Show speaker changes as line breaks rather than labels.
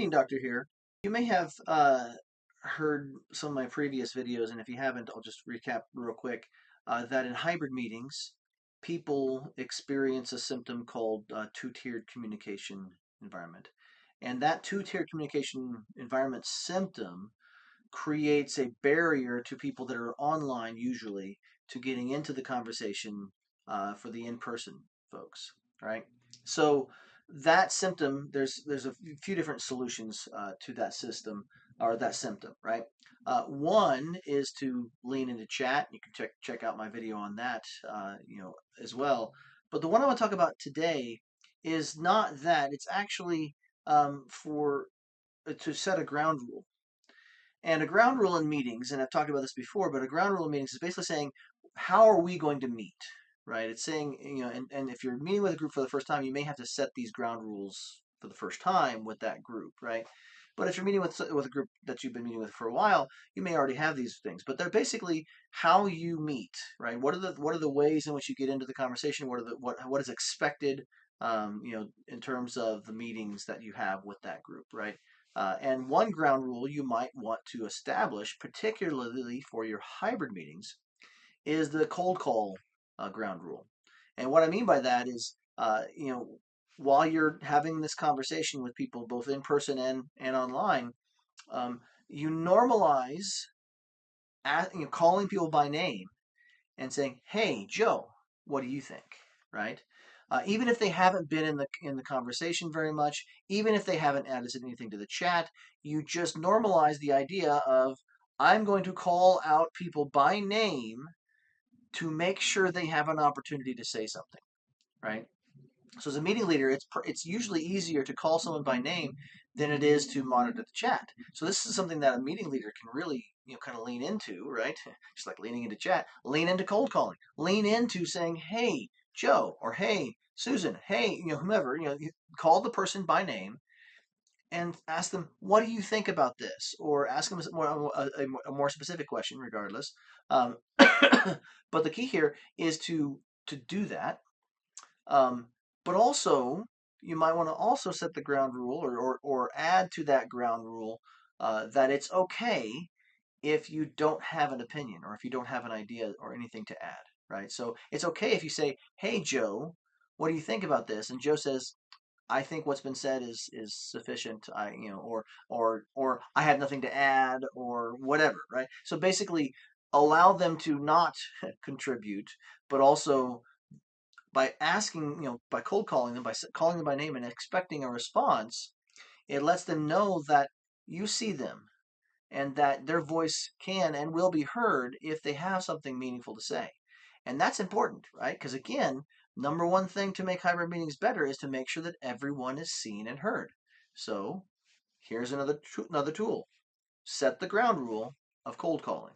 Meeting Doctor here. You may have heard some of my previous videos, and if you haven't, I'll just recap real quick that in hybrid meetings, people experience a symptom called two-tiered communication environment. And that two-tiered communication environment symptom creates a barrier to people that are online, usually, to getting into the conversation for the in-person folks, right? So that symptom, there's a few different solutions to that system or that symptom, right? One is to lean into chat. You can check out my video on that, as well. But the one I want to talk about today is not that. It's actually for to set a ground rule. And a ground rule in meetings, and I've talked about this before, but a ground rule in meetings is basically saying, how are we going to meet, right? It's saying, and if you're meeting with a group for the first time, you may have to set these ground rules for the first time with that group, right? But if you're meeting with a group that you've been meeting with for a while, you may already have these things. But they're basically how you meet, right? What are the ways in which you get into the conversation? What is expected, in terms of the meetings that you have with that group, right? And one ground rule you might want to establish, particularly for your hybrid meetings, is the cold call ground rule. And what I mean by that is, while you're having this conversation with people, both in person and online, you normalize calling people by name and saying, "Hey, Joe, what do you think?" Right? Even if they haven't been in the conversation very much, even if they haven't added anything to the chat, you just normalize the idea of I'm going to call out people by name to make sure they have an opportunity to say something, right? So as a meeting leader, it's usually easier to call someone by name than it is to monitor the chat. So this is something that a meeting leader can really kind of lean into, right? Just like leaning into chat, lean into cold calling, lean into saying, "Hey, Joe," or "Hey, Susan," "Hey, whomever, you call the person by name and ask them, "What do you think about this?" Or ask them a more specific question, regardless. But the key here is to do that. Um, but also, you might want to also set the ground rule or add to that ground rule that it's okay if you don't have an opinion or if you don't have an idea or anything to add, right? So it's okay if you say, "Hey, Joe, what do you think about this?" And Joe says, "I think what's been said is sufficient. Or I have nothing to add or whatever, right?" So basically, allow them to not contribute, but also by asking, by cold calling them, by calling them by name and expecting a response, it lets them know that you see them and that their voice can and will be heard if they have something meaningful to say. And that's important, right? Because again, number one thing to make hybrid meetings better is to make sure that everyone is seen and heard. So here's another tool. Set the ground rule of cold calling.